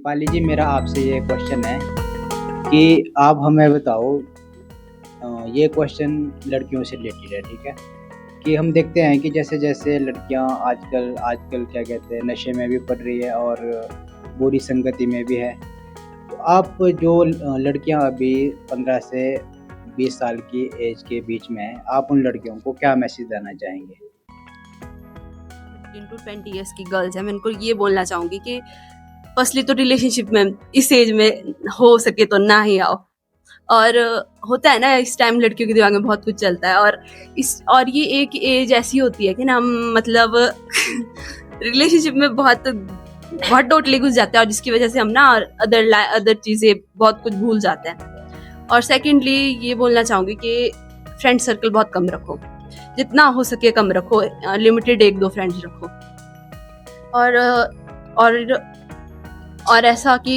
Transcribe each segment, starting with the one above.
दीपाली जी, मेरा आपसे ये क्वेश्चन है कि आप हमें बताओ। ये क्वेश्चन लड़कियों से रिलेटेड है, ठीक है? कि हम देखते हैं कि जैसे-जैसे लड़कियां आजकल आजकल क्या कहते हैं, नशे में भी पड़ रही है और बुरी संगति में भी है। तो आप जो लड़कियां अभी 15 से 20 साल की एज के बीच में हैं, आप उन लड़कियों को क्या मैसेज देना चाहेंगे? 15 to 20 ईयर्स की गर्ल्स है, मैं उनको ये बोलना चाहूंगी कि फर्स्टली तो रिलेशनशिप में इस एज में हो सके तो ना ही आओ। और होता है ना, इस टाइम लड़कियों के दिमाग में बहुत कुछ चलता है, और ये एक एज ऐसी होती है कि ना हम मतलब रिलेशनशिप में बहुत बहुत टोटली घुस जाते हैं, और जिसकी वजह से हम ना अदर चीजें बहुत कुछ भूल जाते हैं। और सेकेंडली ये बोलना चाहूंगी कि फ्रेंड सर्कल बहुत कम रखो, जितना हो सके कम रखो, लिमिटेड 1-2 फ्रेंड्स रखो। और और और ऐसा कि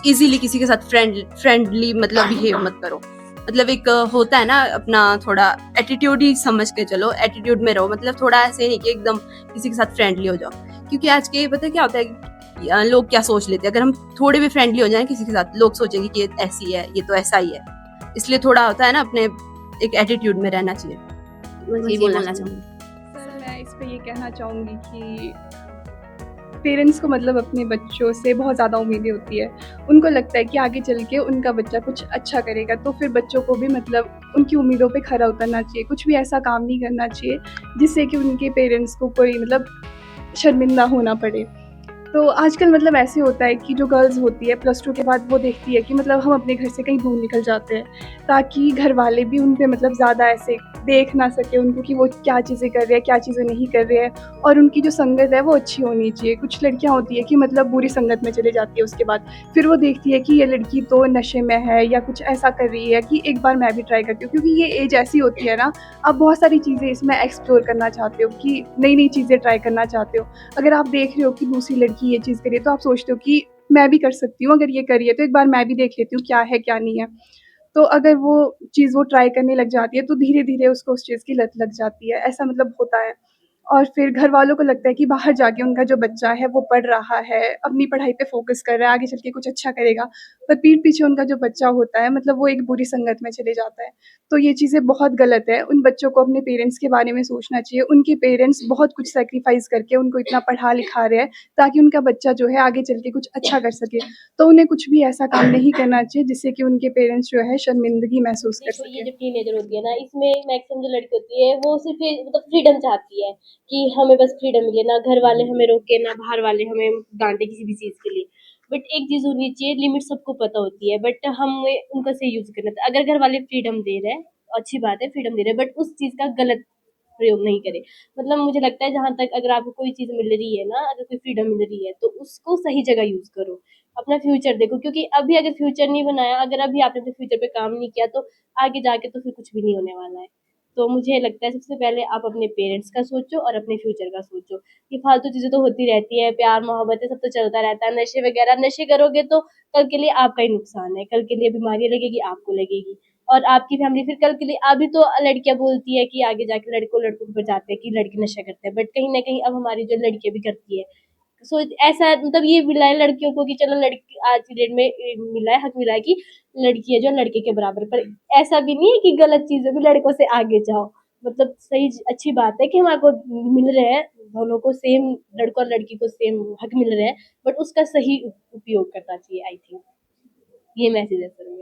इजीली किसी के साथ फ्रेंडली मतलब बिहेव मत करो। मतलब एक होता है ना अपना, थोड़ा एटीट्यूड ही समझ के चलो, एटीट्यूड में रहो। मतलब थोड़ा ऐसे नहीं कि एकदम किसी के साथ फ्रेंडली हो जाओ, क्योंकि आज के पता है क्या होता है कि लोग क्या सोच लेते हैं, अगर हम थोड़े भी फ्रेंडली हो जाएं किसी के साथ, लोग सोचेंगे कि ये ऐसी है, ये तो ऐसा ही है। इसलिए थोड़ा होता है ना, अपने एक एटीट्यूड में रहना चाहिए। ये बोलना चाहूंगी। सर, मैं इस पे ये कहना चाहूँगी कि पेरेंट्स को मतलब अपने बच्चों से बहुत ज़्यादा उम्मीदें होती है। उनको लगता है कि आगे चल के उनका बच्चा कुछ अच्छा करेगा, तो फिर बच्चों को भी मतलब उनकी उम्मीदों पे खरा उतरना चाहिए। कुछ भी ऐसा काम नहीं करना चाहिए जिससे कि उनके पेरेंट्स को कोई मतलब शर्मिंदा होना पड़े। तो आजकल मतलब ऐसे होता है कि जो गर्ल्स होती है +2 के बाद वो देखती है कि मतलब हम अपने घर से कहीं दूर निकल जाते हैं, ताकि घर वाले भी उन पे मतलब ज़्यादा ऐसे देख ना सके उनको कि वो क्या चीज़ें कर रहे हैं, क्या चीज़ें नहीं कर रहे हैं, और उनकी जो संगत है वो अच्छी होनी चाहिए। कुछ लड़कियाँ होती है कि मतलब बुरी संगत में चली जाती है, उसके बाद फिर वो देखती है कि ये लड़की तो नशे में है या कुछ ऐसा कर रही है कि एक बार मैं भी ट्राई करती हूँ, क्योंकि ये एज ऐसी होती है ना, आप बहुत सारी चीज़ें इसमें एक्सप्लोर करना चाहते हो, कि नई-नई चीज़ें ट्राई करना चाहते हो। अगर आप देख रहे हो कि दूसरी लड़की ये चीज़ करी है, तो आप सोचते हो कि मैं भी कर सकती हूँ, अगर ये करी है तो एक बार मैं भी देख लेती हूँ क्या है क्या नहीं है। तो अगर वो चीज़ वो ट्राई करने लग जाती है, तो धीरे-धीरे उसको उस चीज़ की लत लग जाती है, ऐसा मतलब होता है। और फिर घर वालों को लगता है कि बाहर जाके उनका जो बच्चा है वो पढ़ रहा है, अपनी पढ़ाई पे फ़ोकस कर रहा है, आगे चल के कुछ अच्छा करेगा, पर पीठ पीछे उनका जो बच्चा होता है मतलब वो एक बुरी संगत में चले जाता है। तो ये चीज़ें बहुत गलत है, उन बच्चों को अपने पेरेंट्स के बारे में सोचना चाहिए। उनके पेरेंट्स बहुत कुछ सैक्रिफ़ाइस करके उनको इतना पढ़ा-लिखा रहे हैं, ताकि उनका बच्चा जो है आगे चल के कुछ अच्छा कर सके। तो उन्हें कुछ भी ऐसा काम नहीं करना चाहिए जिससे कि उनके पेरेंट्स जो है शर्मिंदगी महसूस कर देखो, ये सकें। जो टीनेजर होती है ना, इसमें मैक्सिमम जो लड़की होती है वो सिर्फ मतलब फ्रीडम चाहती है कि हमें बस फ्रीडम मिले, ना घर वाले हमें रोके, ना बाहर वाले हमें डांटे किसी भी चीज़ के लिए। बट एक चीज़ होनी चाहिए, लिमिट सबको पता होती है, बट हमें उनका सही यूज़ करना चाहिए। अगर घर वाले फ्रीडम दे रहे हैं, अच्छी बात है, फ्रीडम दे रहे हैं, बट उस चीज़ का गलत प्रयोग नहीं करें। मतलब मुझे लगता है जहाँ तक अगर आपको कोई चीज़ मिल रही है ना, अगर कोई फ्रीडम मिल रही है, तो उसको सही जगह यूज़ करो। अपना फ्यूचर देखो, क्योंकि अभी अगर फ्यूचर नहीं बनाया, अगर अभी आपने अपने फ्यूचर पे काम नहीं किया, तो आगे जाके तो फिर कुछ भी नहीं होने वाला है। तो मुझे लगता है सबसे पहले आप अपने पेरेंट्स का सोचो और अपने फ्यूचर का सोचो। ये फालतू चीज़ें तो होती रहती है, प्यार मोहब्बत है, सब तो चलता रहता है। नशे वगैरह, नशे करोगे तो कल के लिए आपका ही नुकसान है, कल के लिए बीमारियाँ लगेगी, आपको लगेगी, और आपकी फैमिली फिर कल के लिए। अभी तो लड़कियाँ बोलती है कि आगे जाके लड़कों पे जाते हैं कि लड़के नशा करते हैं, बट कहीं ना कहीं अब हमारी जो लड़कियाँ भी करती है। सो ऐसा मतलब ये मिला है लड़कियों को कि चलो, लड़की आज की डेट में मिला है, हक मिला है कि लड़की है जो लड़के के बराबर। पर ऐसा भी नहीं है कि गलत चीज़ों में लड़कों से आगे जाओ। मतलब सही अच्छी बात है कि हमारे को मिल रहे हैं, दोनों को सेम, लड़कों और लड़की को सेम हक मिल रहे हैं, बट उसका सही उपयोग करना चाहिए। आई थिंक ये मैसेज है सर मेरा।